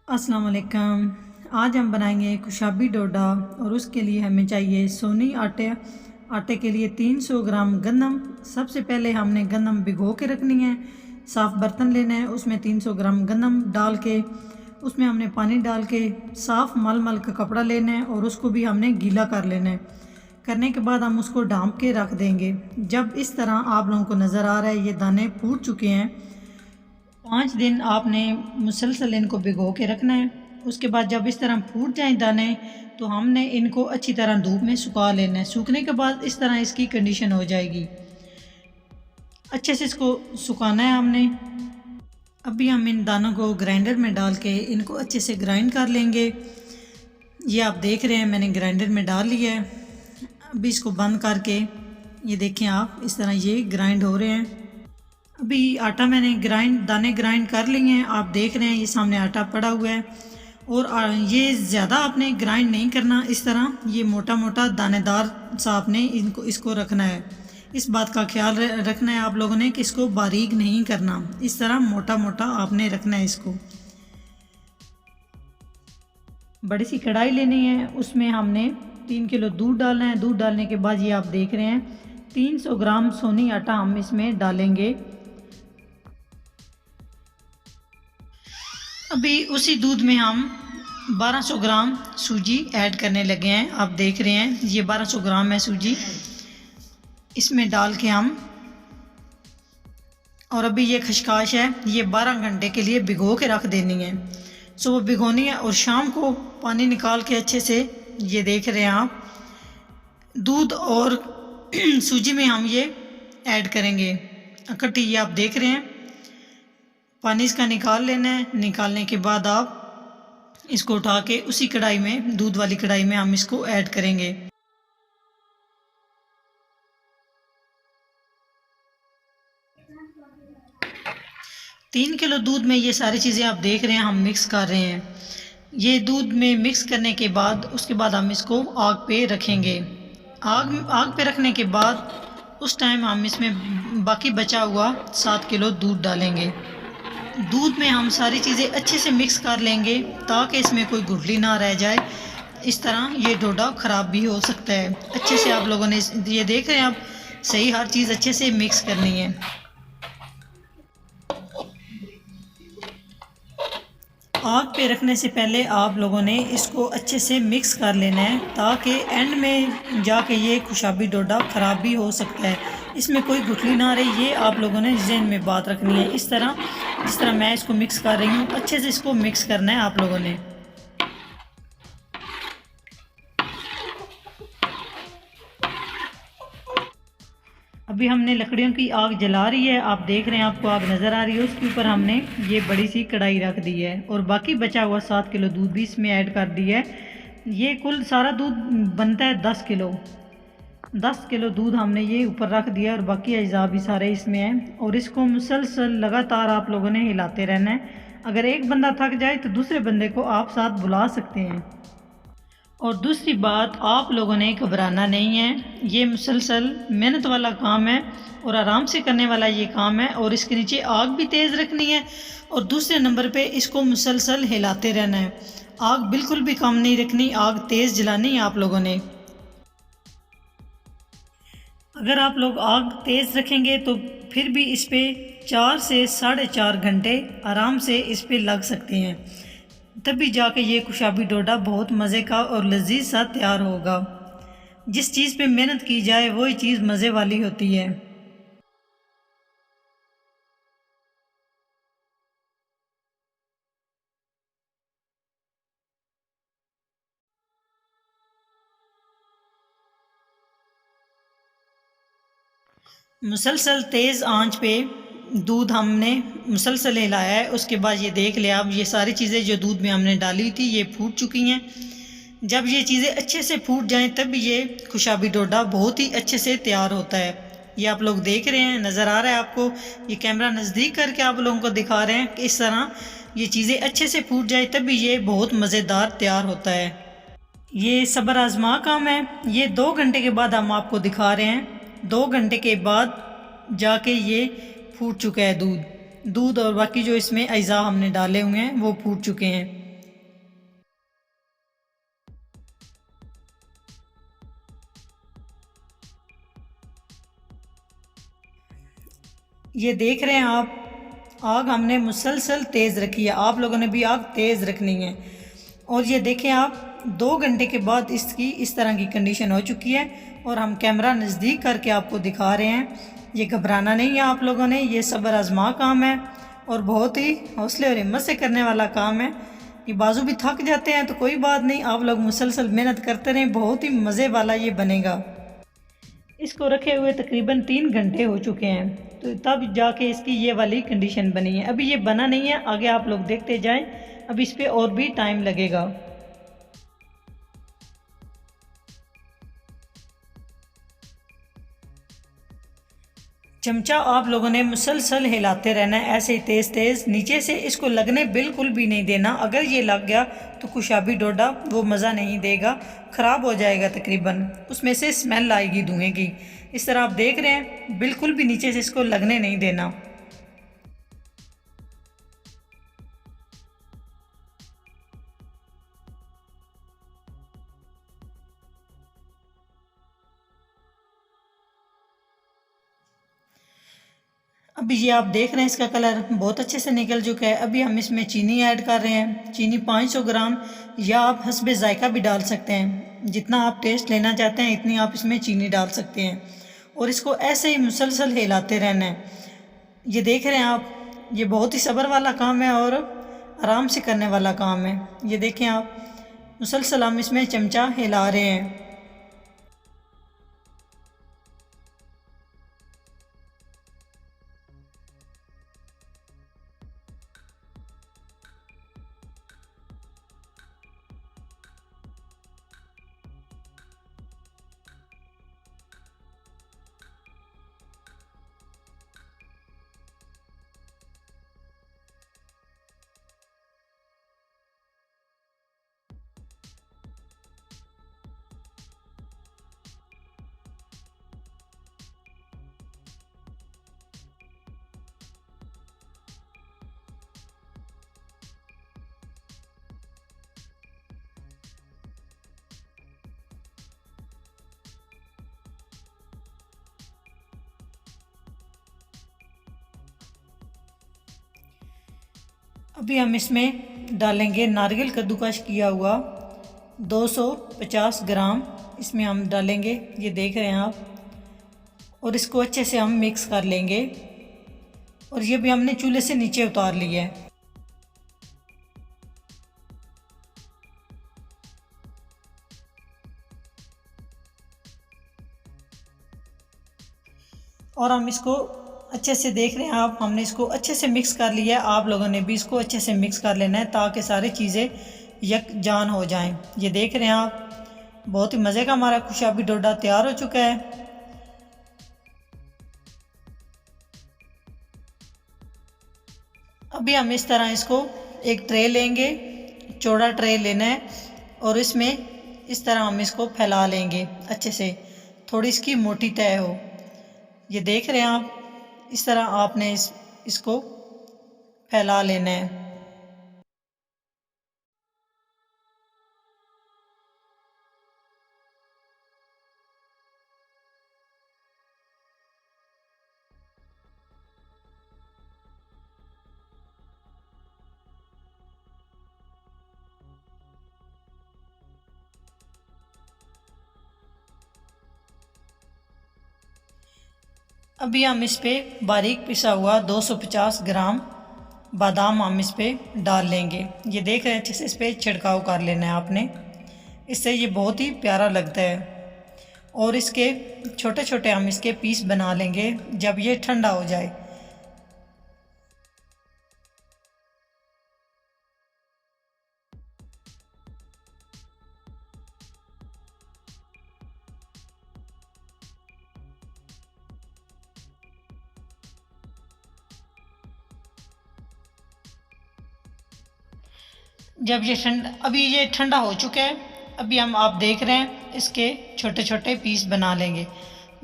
अस्सलाम वालेकुम। आज हम बनाएंगे खुशाबी डोडा और उसके लिए हमें चाहिए सोनी आटे के लिए 300 ग्राम गंदम। सबसे पहले हमने गंदम भिगो के रखनी है। साफ़ बर्तन लेना है, उसमें 300 ग्राम गंदम डाल के उसमें हमने पानी डाल के साफ़ मल का कपड़ा लेना है और उसको भी हमने गीला कर लेना है। करने के बाद हम उसको ढाँप के रख देंगे। जब इस तरह आप लोगों को नज़र आ रहा है ये दाने फूट चुके हैं, 5 दिन आपने मुसलसल इनको भिगो के रखना है। उसके बाद जब इस तरह फूट जाए दाने तो हमने इनको अच्छी तरह धूप में सुखा लेना है। सूखने के बाद इस तरह इसकी कंडीशन हो जाएगी। अच्छे से इसको सुखाना है हमने। अभी हम इन दानों को ग्राइंडर में डाल के इनको अच्छे से ग्राइंड कर लेंगे। ये आप देख रहे हैं मैंने ग्राइंडर में डाल लिया है। अभी इसको बंद करके ये देखें आप, इस तरह ये ग्राइंड हो रहे हैं। अभी आटा मैंने दाने ग्राइंड कर लिए हैं। आप देख रहे हैं ये सामने आटा पड़ा हुआ है। और ये ज़्यादा आपने ग्राइंड नहीं करना, इस तरह ये मोटा मोटा दानेदार सा आपने इसको रखना है। इस बात का ख्याल रखना है आप लोगों ने कि इसको बारीक नहीं करना, इस तरह मोटा मोटा आपने रखना है इसको। बड़ी सी कढ़ाई लेनी है, उसमें हमने 3 किलो दूध डालना है। दूध डालने के बाद ये आप देख रहे हैं 300 ग्राम सोनी आटा हम इसमें डालेंगे। अभी उसी दूध में हम 1200 ग्राम सूजी ऐड करने लगे हैं। आप देख रहे हैं ये 1200 ग्राम है सूजी, इसमें डाल के हम, और अभी ये खशकाश है ये 12 घंटे के लिए भिगो के रख देनी है। सुबह भिगोनी है और शाम को पानी निकाल के अच्छे से, ये देख रहे हैं आप, दूध और सूजी में हम ये ऐड करेंगे इकट्ठी। ये आप देख रहे हैं पानी इसका निकाल लेना है। निकालने के बाद आप इसको उठा के उसी कढ़ाई में, दूध वाली कढ़ाई में हम इसको ऐड करेंगे। तीन किलो दूध में ये सारी चीज़ें आप देख रहे हैं हम मिक्स कर रहे हैं। ये दूध में मिक्स करने के बाद उसके बाद हम इसको आग पे रखेंगे। आग पे रखने के बाद उस टाइम हम इसमें बाकी बचा हुआ 7 किलो दूध डालेंगे। दूध में हम सारी चीज़ें अच्छे से मिक्स कर लेंगे ताकि इसमें कोई गुठली ना रह जाए। इस तरह ये डोडा ख़राब भी हो सकता है। अच्छे से आप लोगों ने ये देख रहे हैं आप, सही हर चीज़ अच्छे से मिक्स करनी है। आग पे रखने से पहले आप लोगों ने इसको अच्छे से मिक्स कर लेना है ताकि एंड में जाके ये खुशाबी डोडा ख़राब भी हो सकता है। इसमें कोई गुठली ना रहे, ये आप लोगों ने ज़हन में बात रखनी है। जिस तरह मैं इसको मिक्स कर रही हूँ, अच्छे से इसको मिक्स करना है आप लोगों ने। अभी हमने लकड़ियों की आग जला रही है, आप देख रहे हैं आपको आग नज़र आ रही है। उसके ऊपर हमने ये बड़ी सी कढ़ाई रख दी है और बाकी बचा हुआ 7 किलो दूध भी इसमें ऐड कर दिया है। ये कुल सारा दूध बनता है 10 किलो। 10 किलो दूध हमने ये ऊपर रख दिया और बाकी अज्जा भी सारे इसमें हैं। और इसको मुसलसल लगातार आप लोगों ने हिलाते रहना है। अगर एक बंदा थक जाए तो दूसरे बंदे को आप साथ बुला सकते हैं। और दूसरी बात, आप लोगों ने घबराना नहीं है। ये मुसलसल मेहनत वाला काम है और आराम से करने वाला ये काम है। और इसके नीचे आग भी तेज़ रखनी है और दूसरे नंबर पे इसको मुसलसल हिलाते रहना है। आग बिल्कुल भी कम नहीं रखनी, आग तेज़ जलानी है आप लोगों ने। अगर आप लोग आग तेज़ रखेंगे तो फिर भी इस पर 4 से 4.5 घंटे आराम से इस पर लग सकते हैं। तभी जाके ये खुशाबी डोडा बहुत मज़े का और लजीज सा तैयार होगा। जिस चीज़ पे मेहनत की जाए वही चीज़ मज़े वाली होती है। मुसलसल तेज़ आंच पे दूध हमने मुसलसल हिलाया है। उसके बाद ये देख लिया अब, ये सारी चीज़ें जो दूध में हमने डाली थी ये फूट चुकी हैं। जब ये चीज़ें अच्छे से फूट जाएं तब ये खुशाबी डोडा बहुत ही अच्छे से तैयार होता है। ये आप लोग देख रहे हैं, नज़र आ रहा है आपको। ये कैमरा नज़दीक करके आप लोगों को दिखा रहे हैं कि इस तरह ये चीज़ें अच्छे से फूट जाए तभी ये बहुत मज़ेदार तैयार होता है। ये सब्र आज़मा काम है। ये 2 घंटे के बाद हम आपको दिखा रहे हैं। 2 घंटे के बाद जाके ये फूट चुका है दूध और बाकी जो इसमें अज्जा हमने डाले हुए हैं वो फूट चुके हैं। ये देख रहे हैं आप, आग हमने मुसलसल तेज़ रखी है, आप लोगों ने भी आग तेज़ रखनी है। और ये देखें आप, 2 घंटे के बाद इसकी इस तरह की कंडीशन हो चुकी है और हम कैमरा नज़दीक करके आपको दिखा रहे हैं। ये घबराना नहीं है आप लोगों ने, ये सब्र आजमा काम है और बहुत ही हौसले और हिम्मत से करने वाला काम है। ये बाजू भी थक जाते हैं तो कोई बात नहीं, आप लोग मुसलसल मेहनत करते रहें, बहुत ही मज़े वाला ये बनेगा। इसको रखे हुए तकरीबन 3 घंटे हो चुके हैं, तो तब जाके इसकी ये वाली कंडीशन बनी है। अभी ये बना नहीं है, आगे आप लोग देखते जाएं, अब इस पे और भी टाइम लगेगा। चमचा आप लोगों ने मुसलसल हिलाते रहना है, ऐसे ही तेज़ तेज़, नीचे से इसको लगने बिल्कुल भी नहीं देना। अगर ये लग गया तो कुशाबी डोडा वो मज़ा नहीं देगा, ख़राब हो जाएगा, तकरीबन उसमें से स्मेल आएगी धुएँ की। इस तरह आप देख रहे हैं, बिल्कुल भी नीचे से इसको लगने नहीं देना। अभी ये आप देख रहे हैं, इसका कलर बहुत अच्छे से निकल चुका है। अभी हम इसमें चीनी ऐड कर रहे हैं, चीनी 500 ग्राम, या आप हस्बे जायका भी डाल सकते हैं, जितना आप टेस्ट लेना चाहते हैं इतनी आप इसमें चीनी डाल सकते हैं। और इसको ऐसे ही मुसलसल हिलाते रहना है। ये देख रहे हैं आप, ये बहुत ही सब्र वाला काम है और आराम से करने वाला काम है। ये देखें आप, मुसलसल हम इसमें चमचा हिला रहे हैं। अभी हम इसमें डालेंगे नारियल कद्दूकश किया हुआ 250 ग्राम, इसमें हम डालेंगे, ये देख रहे हैं आप। और इसको अच्छे से हम मिक्स कर लेंगे। और ये भी हमने चूल्हे से नीचे उतार लिया है। और हम इसको अच्छे से देख रहे हैं आप, हमने इसको अच्छे से मिक्स कर लिया है। आप लोगों ने भी इसको अच्छे से मिक्स कर लेना है ताकि सारी चीज़ें यकजान हो जाएं। ये देख रहे हैं आप, बहुत ही मज़े का हमारा कुशाबी डोडा तैयार हो चुका है। अभी हम इस तरह इसको एक ट्रे लेंगे, चौड़ा ट्रे लेना है, और इसमें इस तरह हम इसको फैला लेंगे अच्छे से, थोड़ी इसकी मोटी तय हो। ये देख रहे हैं आप, इस तरह आपने इसको फैला लेना है। अभी हम इस पे बारीक पिसा हुआ 250 ग्राम बादाम हम इस पे डाल लेंगे। ये देख रहे हैं, अच्छे से इस पर छिड़काव कर लेना है आपने, इससे ये बहुत ही प्यारा लगता है। और इसके छोटे छोटे हम इसके पीस बना लेंगे जब ये ठंडा हो जाए। जब ये अभी ये ठंडा हो चुका है। अभी हम, आप देख रहे हैं, इसके छोटे छोटे पीस बना लेंगे।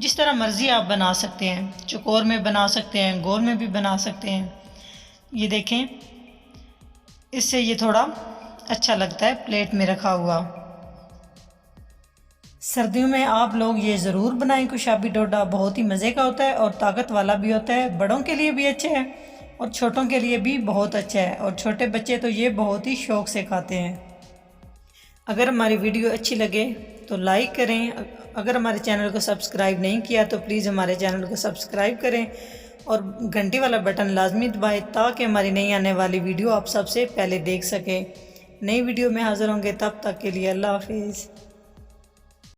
जिस तरह मर्ज़ी आप बना सकते हैं, चौकोर में बना सकते हैं, गोल में भी बना सकते हैं। ये देखें, इससे ये थोड़ा अच्छा लगता है प्लेट में रखा हुआ। सर्दियों में आप लोग ये ज़रूर बनाएं कुशाबी डोडा, बहुत ही मज़े का होता है और ताकत वाला भी होता है। बड़ों के लिए भी अच्छा है और छोटों के लिए भी बहुत अच्छा है, और छोटे बच्चे तो ये बहुत ही शौक़ से खाते हैं। अगर हमारी वीडियो अच्छी लगे तो लाइक करें। अगर हमारे चैनल को सब्सक्राइब नहीं किया तो प्लीज़ हमारे चैनल को सब्सक्राइब करें और घंटी वाला बटन लाजमी दबाएं, ताकि हमारी नई आने वाली वीडियो आप सबसे पहले देख सकें। नई वीडियो में हाज़िर होंगे, तब तक के लिए अल्लाह हाफिज़।